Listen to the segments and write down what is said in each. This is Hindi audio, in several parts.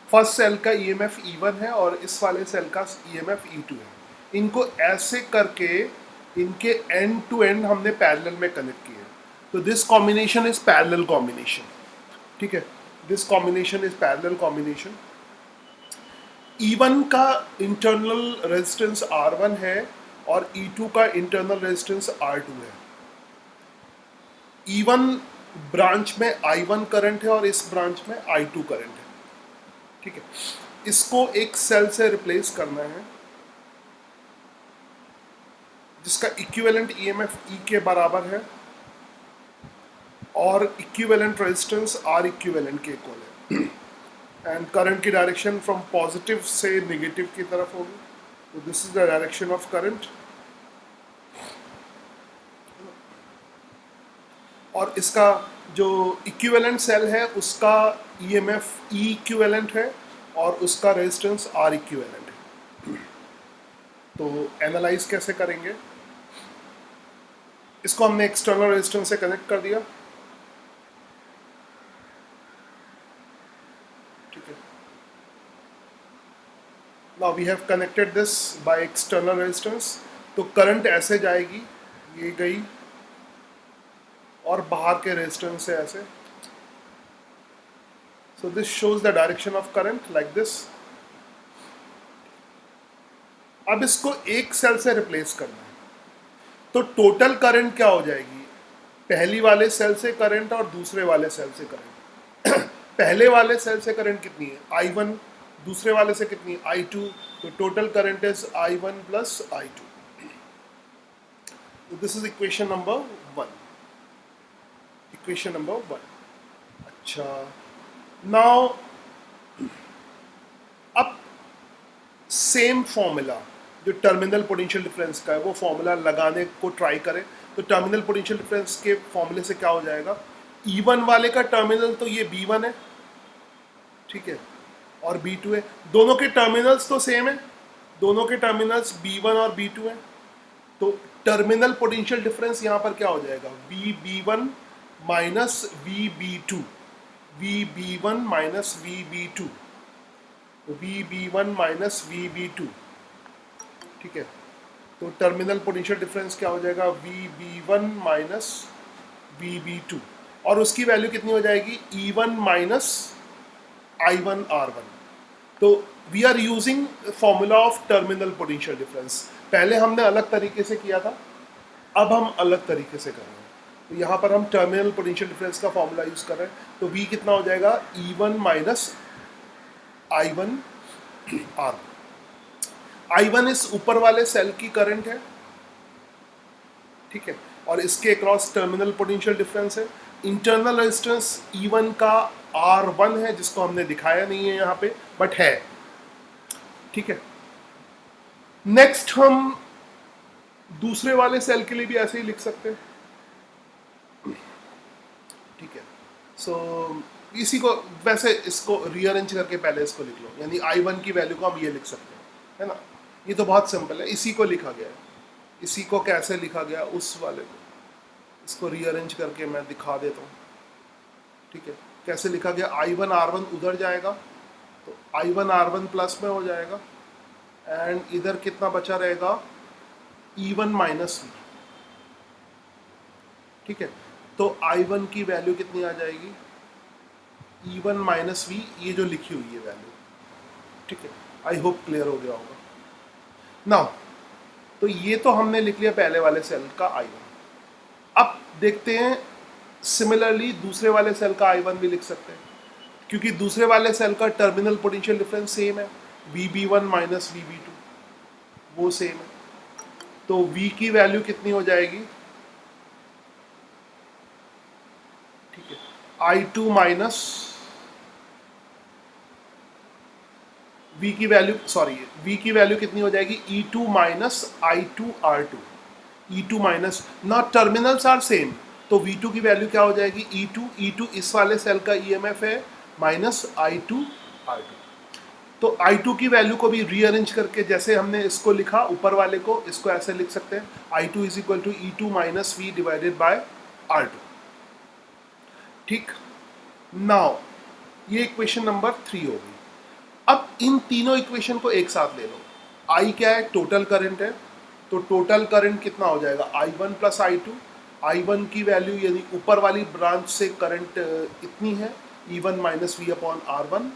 फर्स्ट सेल का ईएमएफ E1 है और इस वाले सेल का ईएमएफ E2 है। इनको ऐसे करके इनके एंड टू एंड हमने पैरेलल में कनेक्ट किए। तो this combination is parallel combination, ठीक है, this combination is parallel combination. E1 का इंटरनल रेजिस्टेंस R1 है और E2 का इंटरनल रेजिस्टेंस R2 है। E1 ब्रांच में I1 करंट है और इस ब्रांच में I2 करंट है, ठीक है। इसको एक सेल से रिप्लेस करना है जिसका इक्विवेलेंट ईएमएफ E के बराबर है और इक्विवेलेंट रेजिस्टेंस R इक्विवेलेंट के इक्वल है। एंड करंट की डायरेक्शन फ्रॉम पॉजिटिव से नेगेटिव की तरफ होगी। तो this is the direction of current. और इसका जो इक्विवेलेंट सेल है उसका ईएमएफ E इक्विवेलेंट है और उसका रेजिस्टेंस R इक्विवेलेंट है। तो एनालाइज कैसे करेंगे? इसको हमने एक्सटर्नल रेजिस्टेंस से कनेक्ट कर दिया, ठीक है। Now we have connected this by external resistance. तो करंट ऐसे जाएगी, ये गई और बाहर के रेजिस्टेंस से ऐसे। So this shows the direction of current like this. अब इसको एक सेल से रिप्लेस करना है, तो टोटल करंट क्या हो जाएगी? पहली वाले सेल से करंट और दूसरे वाले सेल से करंट। पहले वाले सेल से करंट कितनी है? I1। दूसरे वाले से कितनी है? I2। तो total current is I1 plus I2। तो this is equation number 1। Equation number 1। अच्छा, नाउ अब सेम फॉर्मूला जो टर्मिनल पोटेंशियल डिफरेंस का है वो फॉर्मूला लगाने को ट्राई करें। तो टर्मिनल पोटेंशियल डिफरेंस के फॉर्मूले से क्या हो जाएगा? E1 वाले का टर्मिनल तो ये B1 है, ठीक है, और B2 है। दोनों के टर्मिनल्स तो सेम है, दोनों के टर्मिनल्स B1 और B2 है। तो टर्मिनल पोटेंशियल डिफरेंस यहाँ पर क्या हो जाएगा? VB1 minus VB2, VB1 minus VB2, VB1 minus VB2, ठीक है। तो टर्मिनल पोटेंशियल डिफरेंस क्या हो जाएगा? VB1 माइनस VB2, और उसकी वैल्यू कितनी हो जाएगी? E1 minus I1 R1। तो we are using formula of terminal potential difference. पहले हमने अलग तरीके से किया था, अब हम अलग तरीके से कर रहे हैं। तो यहाँ पर हम टर्मिनल पोटेंशियल डिफरेंस का फॉर्मूला यूज कर रहे हैं। तो V कितना हो जाएगा? E1 minus I1 R। I1 इस ऊपर वाले सेल की करंट है, ठीक है, और इसके अक्रॉस टर्मिनल पोटेंशियल डिफरेंस है। इंटरनल रेजिस्टेंस E1 का R1 है जिसको हमने दिखाया नहीं है यहाँ पे, बट है, ठीक है। नेक्स्ट हम दूसरे वाले सेल के लिए भी ऐसे ही लिख सकते हैं, ठीक है। सो इसी को वैसे इसको रीअरेंज करके पहले इसको लिख लो, यानी I1 की वैल्यू को हम ये लिख सकते हैं, है ना। ये तो बहुत सिंपल है, इसी को लिखा गया है। इसी को कैसे लिखा गया? उस वाले को, इसको रीअरेंज करके मैं दिखा देता हूँ, ठीक है। कैसे लिखा गया? I1 R1 उधर जाएगा तो I1 R1 प्लस में हो जाएगा, एंड इधर कितना बचा रहेगा? E1 माइनस V, ठीक है। तो I1 की वैल्यू कितनी आ जाएगी? E1 माइनस V, ये जो लिखी हुई है वैल्यू, ठीक है। आई होप क्लियर हो गया होगा। नाउ तो ये तो हमने लिख लिया पहले वाले सेल का I1। अब देखते हैं सिमिलरली दूसरे वाले सेल का I1 भी लिख सकते हैं, क्योंकि दूसरे वाले सेल का टर्मिनल पोटेंशियल डिफरेंस सेम है, VB1 माइनस VB2, वो सेम है। तो V की वैल्यू कितनी हो जाएगी? ठीक है, I2 माइनस V की वैल्यू, सॉरी, V की वैल्यू कितनी हो जाएगी? E2 minus I2 R2, E2 minus, ना टर्मिनल्स आर सेम, तो V2 की वैल्यू क्या हो जाएगी? E2 इस वाले सेल का EMF है माइनस I2 R2। तो I2 की वैल्यू को भी रीअरेंज करके जैसे हमने इसको लिखा ऊपर वाले को, इसको ऐसे लिख सकते हैं, I2 is equal to E2 minus V divided by R2, ठीक। नाउ ये इक्वेशन नंबर 3 हो गई। अब इन तीनों इक्वेशन को एक साथ ले लो। आई क्या है? टोटल करंट है। तो टोटल करंट कितना हो जाएगा? I1 plus I2। I1 की वैल्यू यानी ऊपर वाली ब्रांच से करंट इतनी है, E1 minus we upon R1,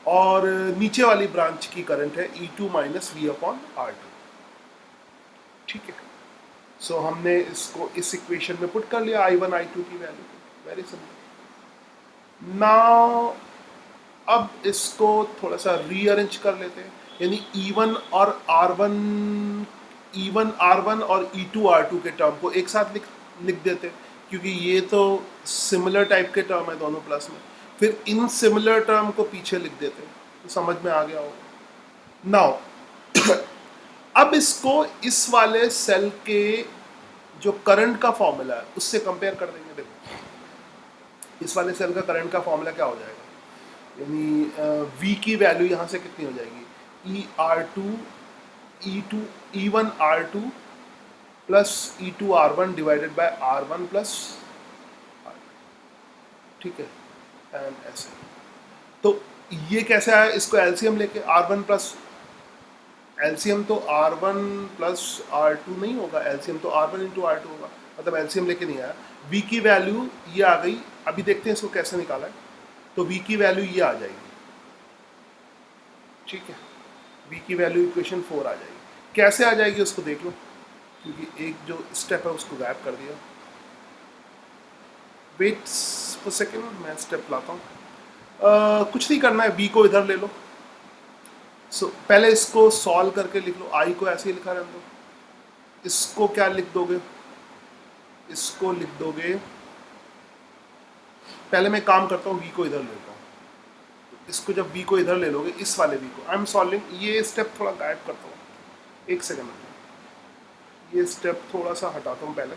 और नीचे वाली ब्रांच की करंट है E2 minus we upon R2। ठीक है, सो हमने इसको इस इक्वेशन में पुट कर लिया I1 I2 की वैल्यू। Very simple. नाउ अब इसको थोड़ा सा रीअरेंज कर लेते हैं, यानी E1 R1 और E2 R2 के टर्म को एक साथ लिख देते हैं, क्योंकि ये तो सिमिलर टाइप के टर्म है दोनों प्लस में। फिर इन सिमिलर टर्म को पीछे लिख देते हैं, तो समझ में आ गया होगा। नाउ अब इसको इस वाले सेल के जो करंट का फॉर्मूला है उससे कंपेयर कर देंगे। देखो इस वाले सेल का करंट का फॉर्मूला क्या हो जाएगा, यानी V की वैल्यू यहाँ से कितनी हो जाएगी? E1 R2 plus E2 R1 divided by R1 plus R2। ठीक है, एंड ऐसे। तो ये कैसे आया? इसको एलसीएम लेके R1 प्लस एलसीएम तो R1 प्लस R2 नहीं होगा, एलसीएम तो R1 इंटू R2 होगा, मतलब एलसीएम लेके नहीं आया। V की वैल्यू ये आ गई, अभी देखते हैं इसको कैसे निकाला है। तो V की वैल्यू ये आ जाएगी। ठीक है, V की वैल्यू इक्वेशन 4 आ जाएगी। कैसे आ जाएगी उसको देख लो, क्योंकि एक जो स्टेप है उसको गायब कर दिया। वेट फॉर सेकेंड, मैं स्टेप लाता हूँ। कुछ नहीं करना है, V को इधर ले लो। पहले इसको सॉल्व करके लिख लो। I को ऐसे ही लिखा रहने दो। इसको क्या लिख दोगे? इसको लिख दोगे, पहले मैं काम करता हूँ, V को इधर लेता हूँ। इसको जब V को इधर ले लोगे, इस वाले V को, आई एम सॉल्विंग, ये स्टेप थोड़ा गायब करता हूँ, एक सेकेंड में। ये स्टेप थोड़ा सा हटाता हूँ पहले,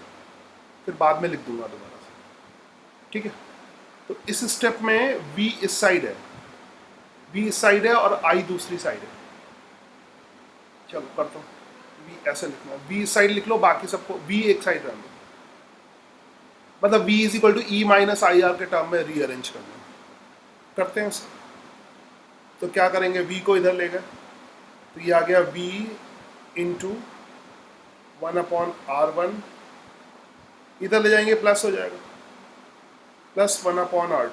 फिर बाद में लिख दूंगा दोबारा से। ठीक है, तो इस स्टेप में V इस साइड है, V इस साइड है और I दूसरी साइड है। चलो करता हूँ, V ऐसे लिखना, V इस साइड लिख लो, बाकी सबको V एक साइड रहने दो। मतलब V is equal to E minus I R के टर्म में रीअरेंज करना। करते हैं उसको। तो क्या करेंगे? V को इधर ले गए, तो ये आ गया V इंटू 1/R1, इधर ले जाएंगे प्लस हो जाएगा, प्लस 1/R2।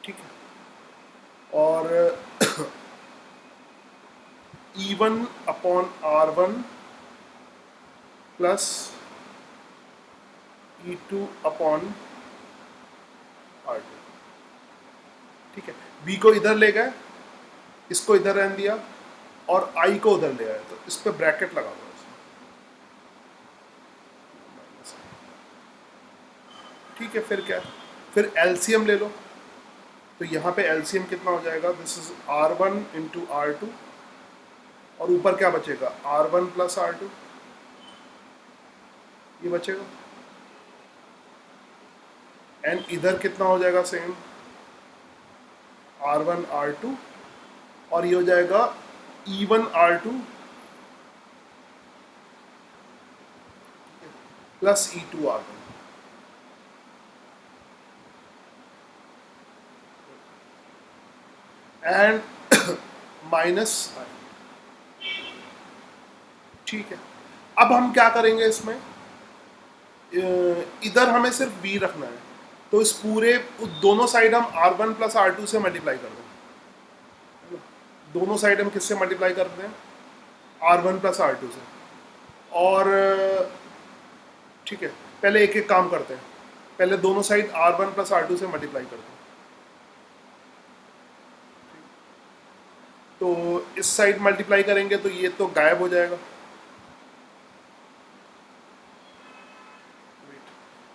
ठीक है, और E1/R1 प्लस E2/R2। ठीक है, B को इधर ले गए, इसको इधर रहने दिया, और I को उधर ले आए, तो इस पर ब्रैकेट लगा दो। ठीक है, फिर क्या? फिर एलसीएम ले लो। तो यहाँ पे एलसीएम कितना हो जाएगा? This is R1 into R2, और ऊपर क्या बचेगा? R1 प्लस R2, ये बचेगा। एंड इधर कितना हो जाएगा? सेम R1 R2, और ये हो जाएगा E1 R2 plus E2 R1। And minus I। ठीक है, अब हम क्या करेंगे इसमें? इधर हमें सिर्फ V रखना है, तो इस पूरे दोनों साइड हम R1 प्लस R2 से मल्टीप्लाई कर दें। दोनों साइड हम किससे मल्टीप्लाई करते हैं? R1 प्लस R2 से। और ठीक है, पहले एक एक काम करते हैं, पहले दोनों साइड R1 प्लस R2 से मल्टीप्लाई करते हैं। तो इस साइड मल्टीप्लाई करेंगे तो ये तो गायब हो जाएगा,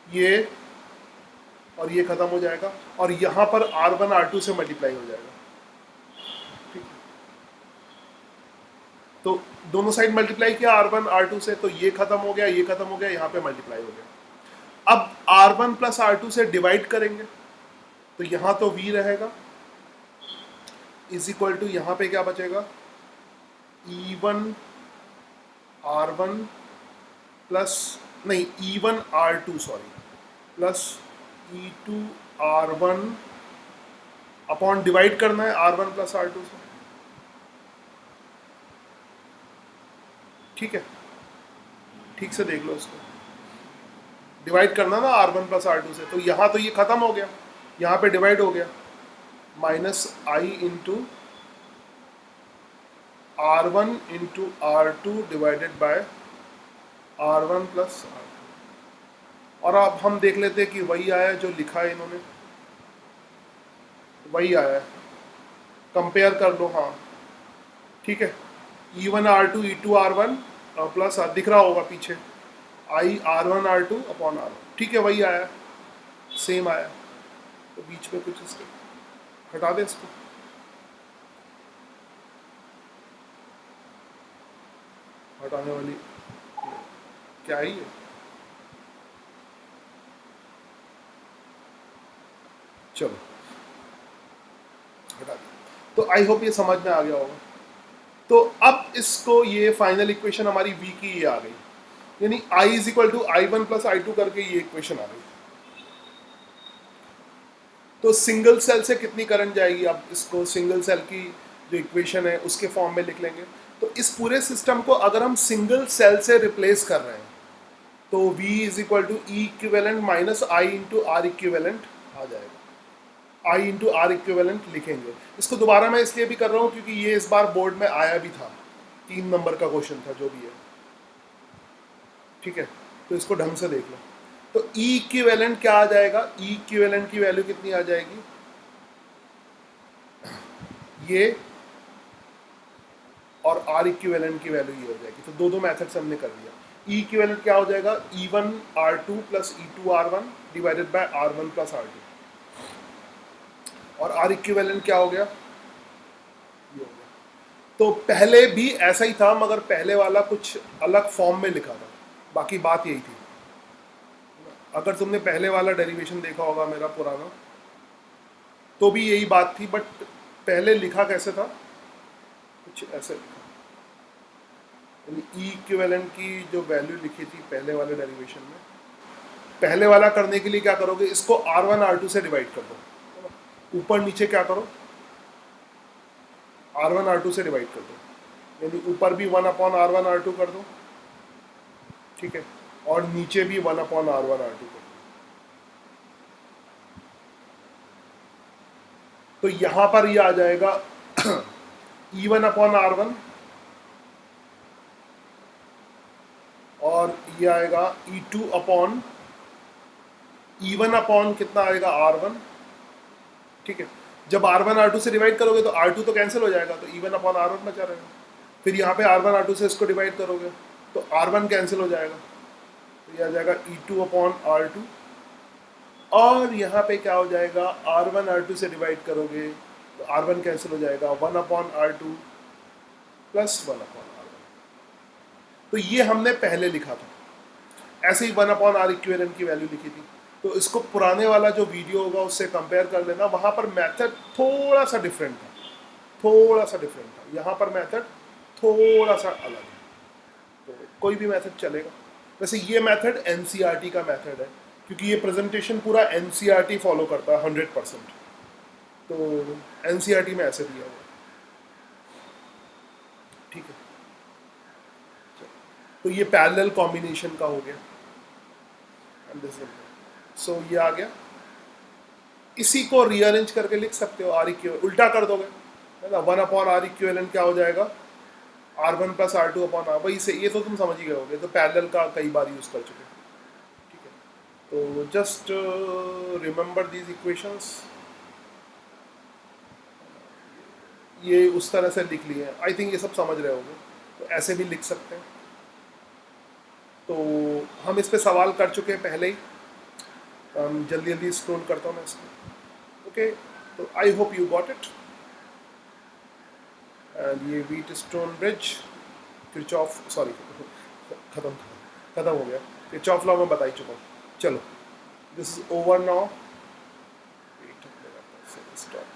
ये और ये खत्म हो जाएगा, और यहाँ पर R1 R2 से मल्टीप्लाई हो जाएगा। ठीक है, तो दोनों साइड मल्टीप्लाई किया R1 R2 से, तो ये खत्म हो गया, ये खत्म हो गया, यहाँ पे मल्टीप्लाई हो गया। अब R1 प्लस R2 से डिवाइड करेंगे, तो यहाँ तो V रहेगा, इज इक्वल टू यहाँ पे क्या बचेगा? E1 R1 प्लस नहीं E1 R2 sorry, plus E2 R1 upon divide करना है R1 प्लस R2 से, ठीक है, ठीक से देख लो इसको, डिवाइड करना ना R1 प्लस R2 से, तो यहाँ तो ये खत्म हो गया, यहाँ पे डिवाइड हो गया, minus I into R1 into R2 divided by R1 plus R2। और अब हम देख लेते हैं कि वही आया जो लिखा है इन्होंने, वही आया है, कंपेयर कर लो, हाँ ठीक है, E1 R2 E2 R1 plus दिख रहा होगा पीछे आई R1 R2 अपॉन R1, ठीक है वही आया, सेम आया। तो बीच में कुछ इसके हटा दे, इसको हटाने वाली क्या है ये, चलो हटा दे। तो आई होप ये समझ में आ गया होगा। तो अब इसको ये फाइनल इक्वेशन हमारी V की ये आ गई, यानी I is equal to I1 plus I2 करके ये इक्वेशन आ गई। तो सिंगल सेल से कितनी करंट जाएगी, अब इसको सिंगल सेल की जो इक्वेशन है उसके फॉर्म में लिख लेंगे। तो इस पूरे सिस्टम को अगर हम सिंगल सेल से रिप्लेस कर रहे हैं तो V is equal to E equivalent minus I into R equivalent आ जाएगा, आई इंटू आर इक्विवेलेंट लिखेंगे। इसको दोबारा मैं इसलिए भी कर रहा हूँ क्योंकि ये इस बार बोर्ड में आया भी था, 3 नंबर का क्वेश्चन था जो भी है, ठीक है, तो इसको ढंग से देख लो। तो E इक्विवेलेंट क्या आ जाएगा, E इक्विवेलेंट की वैल्यू कितनी आ जाएगी, ये और R इक्विवेलेंट की वैल्यू ये हो जाएगी। तो दो मेथड से हमने कर दिया। E इक्विवेलेंट क्या हो जाएगा, E1 R2 plus E2 R1 divided by R1 plus R2, और R इक्विवेलेंट क्या हो गया, ये हो गया। तो पहले भी ऐसा ही था मगर पहले वाला कुछ अलग फॉर्म में लिखा था, बाकी बात यही थी। अगर तुमने पहले वाला डेरिवेशन देखा होगा मेरा पुराना, तो भी यही बात थी, बट पहले लिखा कैसे था, कुछ ऐसे लिखा, ई इक्विवेलेंट की जो वैल्यू लिखी थी पहले वाले डेरिवेशन में, पहले वाला करने के लिए क्या करोगे, इसको R1 R2 से डिवाइड कर दो, ऊपर नीचे क्या करो, R1 R2 से डिवाइड कर दो, यानी ऊपर भी 1 अपॉन R1 R2 कर दो, ठीक है, और नीचे भी 1 अपॉन R1 R2 कर दो। तो यहां पर ये आ जाएगा E1 अपॉन R1, और ये आएगा E2 अपॉन E1 अपॉन कितना आएगा R1, ठीक है। जब R1 R2 से डिवाइड करोगे तो R2 तो कैंसिल हो जाएगा, तो E1 अपॉन R1 बचा रहेगा। फिर यहाँ पे R1 R2 से इसको डिवाइड करोगे तो R1 कैंसिल हो जाएगा, तो ये आ जाएगा E2 अपॉन R2, और यहाँ पे क्या हो जाएगा, R1 R2 से डिवाइड करोगे तो R1 कैंसिल हो जाएगा, 1 upon R2 plus 1 upon R1। तो ये हमने पहले लिखा था, ऐसे ही 1 अपॉन R इक्विवेलेंट की वैल्यू लिखी थी। तो इसको पुराने वाला जो वीडियो होगा उससे कंपेयर कर लेना, वहाँ पर मेथड थोड़ा सा डिफरेंट था, थोड़ा सा डिफरेंट था, यहाँ पर मेथड थोड़ा सा अलग है। तो कोई भी मेथड चलेगा। वैसे ये मेथड NCERT का मेथड है, क्योंकि ये प्रेजेंटेशन पूरा NCERT फॉलो करता है 100%, तो NCERT में ऐसे दिया हुआ है, ठीक है। तो ये पैरेलल कॉम्बिनेशन का हो गया, सो ये आ गया। इसी को रीअरेंज करके लिख सकते हो, आर इक्विवेलेंट उल्टा कर दोगे है ना, 1 अपॉन आर इक्विवेलेंट क्या हो जाएगा, R1 plus R2 upon R, वही से, ये तो तुम समझ ही गए होगे, तो पैरेलल का कई बार यूज कर चुके, ठीक है। तो जस्ट रिमेंबर दीज इक्वेशंस, ये उस तरह से लिख लिए, आई थिंक ये सब समझ रहे होंगे, तो ऐसे भी लिख सकते हैं। तो हम इस पे सवाल कर चुके हैं पहले ही, जल्दी जल्दी स्क्रॉल करता हूँ मैं इसको, ओके। तो I hope you got it. And ये व्हीटस्टोन ब्रिज, किरचॉफ, सॉरी खत्म हो गया, किरचॉफ लॉ में बता ही चुका हूँ। चलो, this is over now, stop.